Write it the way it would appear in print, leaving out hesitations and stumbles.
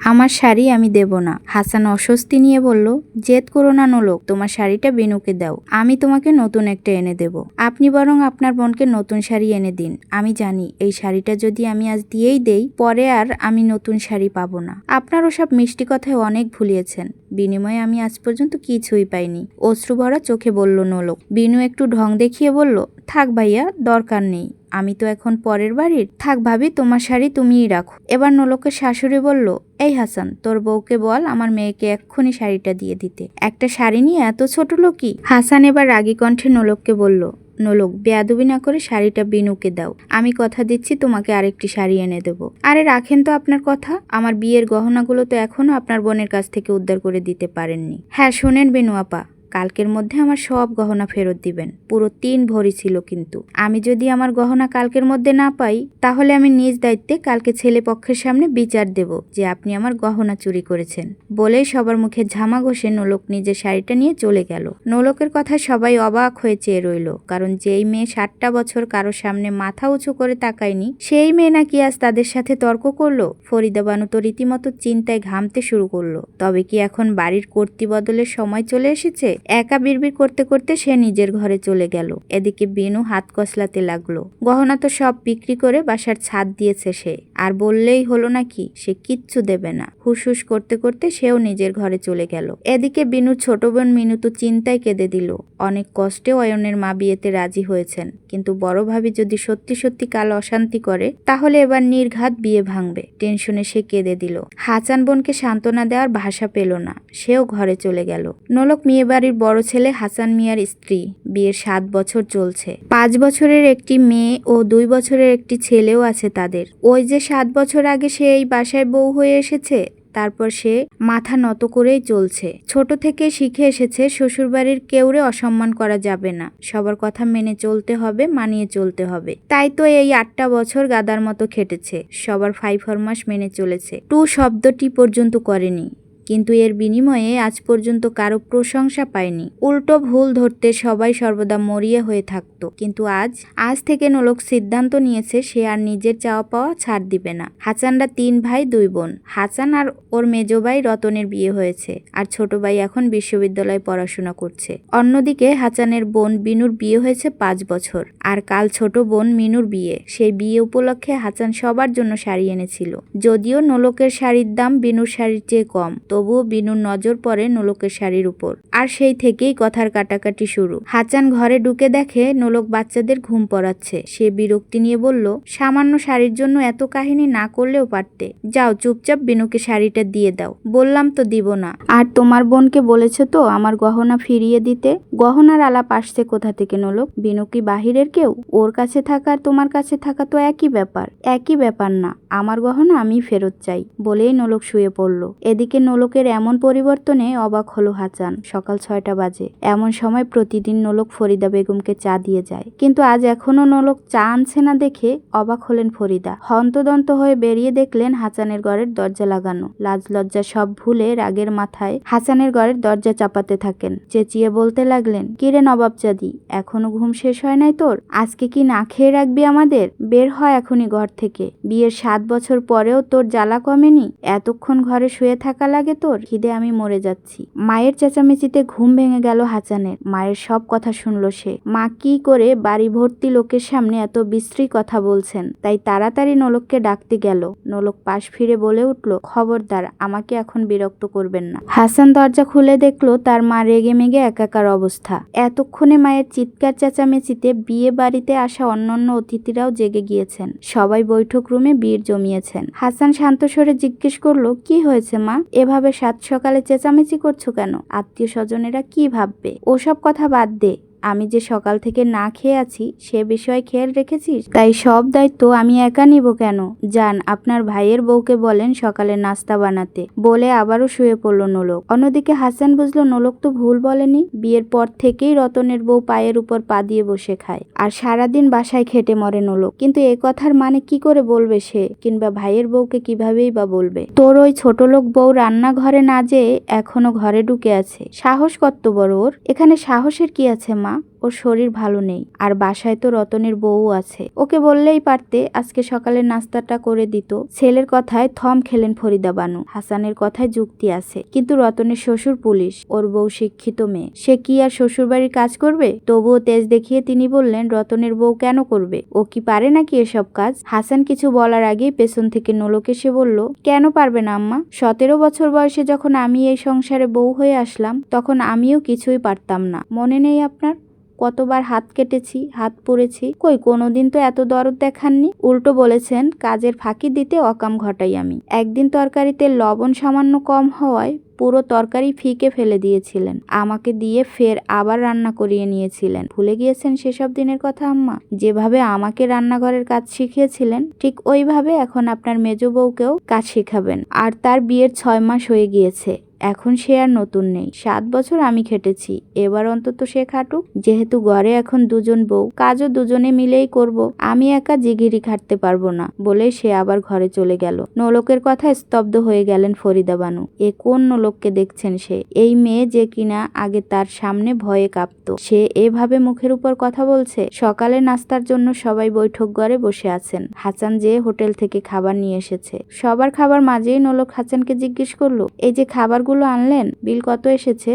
আমার শাড়ি আমি দেব না। হাসান অস্বস্তি নিয়ে বলল, জেদ করো না নোলক, তোমার শাড়িটা বিনুকে দাও, আমি তোমাকে নতুন একটা এনে দেব। আপনি বরং আপনার বোনকে নতুন শাড়ি এনে দিন। আমি জানি এই শাড়িটা যদি আমি আজ দিয়েই দেই, পরে আর আমি নতুন শাড়ি পাবো না। আপনার ওসব মিষ্টি কথায় অনেক ভুলিয়েছেন, বিনিময়ে আমি আজ পর্যন্ত কিছুই পাইনি। অশ্রু ভরা চোখে বলল নোলক। বিনু একটু ঢং দেখিয়ে বলল, থাক ভাইয়া, দরকার নেই, আমি তো এখন পরের বাড়ির। থাক ভাবি, তোমার শাড়ি তুমিই রাখো। এবার নোলকের শাশুড়ি বলল, এই হাসান, তোর বউকে বল আমার মেয়েকে এক্ষুনি শাড়িটা দিয়ে দিতে। একটা শাড়ি নিয়ে এত ছোট লোকই? হাসান এবার রাগী কণ্ঠে নোলককে বলল, নোলক, বেয়াদবি না করে শাড়িটা বিনুকে দাও। আমি কথা দিচ্ছি তোমাকে আরেকটি শাড়ি এনে দেবো। আরে রাখেন তো আপনার কথা, আমার বিয়ের গহনাগুলো তো এখনো আপনার বোনের কাছ থেকে উদ্ধার করে দিতে পারেননি। হ্যাঁ শোনেন বিনু আপা, কালকের মধ্যে আমার সব গহনা ফেরত দিবেন। পুরো 3 ভরি ছিল, কিন্তু আমি যদি আমার গহনা কালকের মধ্যে না পাই, তাহলে আমি নিজ দায়িত্বে কালকে ছেলে পক্ষের সামনে বিচার দেব যে আপনি আমার গহনা চুরি করেছেন। বলেই সবার মুখে ঝামা ঘষে নোলক নিজের শাড়িটা নিয়ে চলে গেল। নোলকের কথা সবাই অবাক হয়ে চেয়ে রইল, কারণ যেই মেয়ে 60টা বছর কারো সামনে মাথা উঁচু করে তাকায়নি, সেই মেয়ে নাকি আজ তাদের সাথে তর্ক করলো। ফরিদা বানু তো রীতিমতো চিন্তায় ঘামতে শুরু করলো। তবে কি এখন বাড়ির কর্তৃ বদলের সময় চলে এসেছে? একা বিড়বিড় করতে করতে সে নিজের ঘরে চলে গেল। এদিকে বিনু হাত কসলাতে লাগলো। গহনা তো সব বিক্রি করে বাসার ছাদ দিয়েছে সে, আর বললেই হলো নাকি সে কিচ্ছু দেবে না। হুসহুস করতে করতে সেও নিজের ঘরে চলে গেল। এদিকে বিনুর ছোট বোন মিনু তো চিন্তায় কেঁদে দিল। অনেক কষ্টে অয়নের মা বিয়েতে রাজি হয়েছেন, কিন্তু বড় ভাবি যদি সত্যি সত্যি কাল অশান্তি করে, তাহলে এবার নির্ঘাত বিয়ে ভাঙবে। টেনশনে সে কেঁদে দিল। হাসান বোনকে সান্ত্বনা দেওয়ার ভাষা পেল না, সেও ঘরে চলে গেল। নোলক মেয়ে বাড়ির বড় ছেলে হাসান মিয়ার স্ত্রী, বিয়ের 7 বছর চলছে। 5 বছরের একটি মেয়ে ও 2 বছরের একটি ছেলেও আছে তাদের। ওই যে 7 বছর আগে সে এই বাসায় বউ হয়ে এসেছে, তারপর সে মাথা নত করেই চলছে। ছোট থেকে শিখে এসেছে শ্বশুরবাড়ির কেউরে অসম্মান করা যাবে না, সবার কথা মেনে চলতে হবে, মানিয়ে চলতে হবে। তাই তো এই 8টা বছর গাদার মতো খেটেছে, সবার ফাই ফরমাস মেনে চলেছে। টু শব্দটি পর্যন্ত করেনি, কিন্তু এর বিনিময়ে আজ পর্যন্ত কারো প্রশংসা পায়নি। উল্টো ভুল ধরতে সবাই সর্বদা মরিয়া হয়ে থাকতো। কিন্তু আজ থেকে নোলক সিদ্ধান্ত নিয়েছে সে আর নিজের চাওয়া পাওয়া ছাড় দিবে না। হাসানরা 3 ভাই 2 বোন। হাসান আর ওর মেজো ভাই রতনের বিয়ে হয়েছে, আর ছোট ভাই এখন বিশ্ববিদ্যালয়ে পড়াশোনা করছে। অন্যদিকে হাসানের বোন বিনুর বিয়ে হয়েছে 5 বছর, আর কাল ছোট বোন মিনুর বিয়ে। সেই বিয়ে উপলক্ষে হাসান সবার জন্য শাড়ি এনেছিল। যদিও নোলকের শাড়ির দাম বিনুর শাড়ির চেয়ে কম, তবুও বিনুর নজর পড়ে নোলকের শাড়ির উপর, আর সেই থেকেই কথার কাটাকাটি শুরু। হাসান ঘরে ঢুকে দেখে নোলক বাচ্চাদের ঘুম পড়াচ্ছে। সে বিরক্তি নিয়ে বলল, সামান্য শাড়ির জন্য এত কাহিনী না করলেও পারতে। যাও চুপচাপ বিনুকে শাড়িটা দিয়ে দাও। বললাম তো দিব না। আর তোমার বোনকে বলেছে তো আমার গহনা ফিরিয়ে দিতে। গহনার আলাপ আসছে কোথা থেকে নোলক? বিনু কি বাহিরের কেউ? ওর কাছে থাকা আর তোমার কাছে থাকা তো একই ব্যাপার। একই ব্যাপার না, আমার গহনা আমি ফেরত চাই। বলেই নোলক শুয়ে পড়ল। এদিকে নোলকের এমন পরিবর্তনে অবাক হলো হাসান। সকাল 6টা বাজে। এমন সময় প্রতিদিন নোলক ফরিদা বেগমকে চা দিয়ে যায়, কিন্তু আজ এখনো নোলক চা আনছে না দেখে অবাক হলেন ফরিদা। হন্তদন্ত হয়ে বেরিয়ে দেখলেন হাসানের ঘরের দরজা লাগানো। লাজ লজ্জা সব ভুলে রাগের মাথায় হাসানের ঘরের দরজা চাপাতে থাকেন। চেঁচিয়ে বলতে লাগলেন, কিরে নবাবজাদি, এখনো ঘুম শেষ হয় নাই তোর? আজকে কি না খেয়ে রাখবি আমাদের? বের হয় এখনই ঘর থেকে। বিয়ের 7 বছর পরেও তোর জ্বালা কমেনি? এতক্ষণ ঘরে শুয়ে থাকা লাগে তোর? খিদে আমি মরে যাচ্ছি। মায়ের চেঁচামেচিতে ঘুম ভেঙে গেল হাসানের। মায়ের সব কথা শুনল সে। মা কি করে বাড়ি ভর্তি লোকের সামনে এত বিশ্রী কথা বলছেন, তাই তাড়াতাড়ি নোলককে ডাকতে গেল। নোলক পাশ ফিরে বলে উঠল, খবরদার, আমাকে এখন বিরক্ত করবেন না। হাসান দরজা খুলে দেখলো তার মা রেগে মেগে একাকার অবস্থা। এতক্ষণে মায়ের চিৎকার চেঁচামেচিতে বিয়ে বাড়িতে আসা অন্যান্য অতিথিরাও জেগে গিয়েছেন। সবাই বৈঠক রুমে ভিড় জমিয়েছেন। হাসান শান্ত স্বরে জিজ্ঞেস করলো, কি হয়েছে মা? এভাবে 7 সকালে চেঁচামেচি করছো কেন? আত্মীয় স্বজনেরা কি ভাববে? ওসব কথা বাদ দে। আমি যে সকাল থেকে না খেয়ে আছি সে বিষয়ে খেয়াল রেখেছিস? তাই সব দায়িত্ব আমি একা নিব কেন? যান আপনার ভাইয়ের বউকে বলেন সকালে নাস্তা বানাতে। বলে আবারও শুয়ে পড়ল নোলক। অন্যদিকে হাসান বুঝলো নোলক তো ভুল বলেনি। বিয়ের পর থেকেই রতনের বউ পায়ের উপর পা দিয়ে বসে খায়, আর সারাদিন বাসায় খেটে মরে নোলক। কিন্তু এ কথার মানে কি করে বলবে সে, কিংবা ভাইয়ের বউকে কিভাবেই বা বলবে? তোর ওই ছোট লোক বউ রান্নাঘরে না যেয়ে এখনো ঘরে ঢুকে আছে। সাহস কত বড় ওর! এখানে সাহসের কি আছে মা? ওর শরীর ভালো নেই, আর বাসায় তো রতনের বউ আছে, ওকে বললেই পারতে আজকে সকালের নাস্তাটা করে দিত। ছেলের কথায় থম খেলেন ফরিদা বানু। হাসানের কথায় যুক্তি আছে, কিন্তু রতনের শ্বশুর পুলিশ, ওর বউ শিক্ষিত মেয়ে, সে কি আর শ্বশুর বাড়ির কাজ করবে? তবুও তেজ দেখিয়ে তিনি বললেন, রতনের বউ কেন করবে? ও কি পারে নাকি এসব কাজ? হাসান কিছু বলার আগেই পেছন থেকে নোলক এসে বলল, কেন পারবে না আম্মা? 17 বছর বয়সে যখন আমি এই সংসারে বউ হয়ে আসলাম, তখন আমিও কিছুই পারতাম না। মনে নেই আপনার? কতবার হাত কেটেছি, হাত পুড়েছি, কই কোনোদিন তো এত দরদ দেখাননি। উল্টো বলেছেন কাজের ফাঁকি দিতে অকাম ঘটাই আমি। একদিন তরকারিতে লবণ সামান্য কম হওয়ায় পুরো তরকারি ফিকে ফেলে দিয়েছিলেন, আমাকে দিয়ে ফের আবার রান্না করিয়ে নিয়েছিলেন। ভুলে গিয়েছেন সেসব দিনের কথা আম্মা? যেভাবে আমাকে রান্নাঘরের কাজ শিখিয়েছিলেন, ঠিক ওইভাবে এখন আপনার মেজ বউকেও কাজ শিখাবেন। আর তার বিয়ের 6 মাস হয়ে গিয়েছে, এখন সে আর নতুন নেই। 7 বছর আমি খেটেছি, এবার অন্তত সে খাটুক। যেহেতু ঘরে এখন দুজন বউ, কাজও দুজনে মিলেই করব, আমি একা জিগিরি খাটতে পারবো না, বলে সে আবার ঘরে চলে গেল। নোলকের কথায় স্তব্ধ হয়ে গেলেন ফরিদা বানু। এ কোন নোলককে দেখছেন সে? এই মেয়ে যে কিনা আগে তার সামনে ভয়ে কাঁপতো, সে এভাবে মুখের উপর কথা বলছে। সকালে নাস্তার জন্য সবাই বৈঠক ঘরে বসে আছেন। হাসান যে হোটেল থেকে খাবার নিয়ে এসেছে। সবার খাবার মাঝেই নোলক হাসানকে জিজ্ঞেস করলো, এই যে খাবার গুলো আনলেন, বিল কত এসেছে?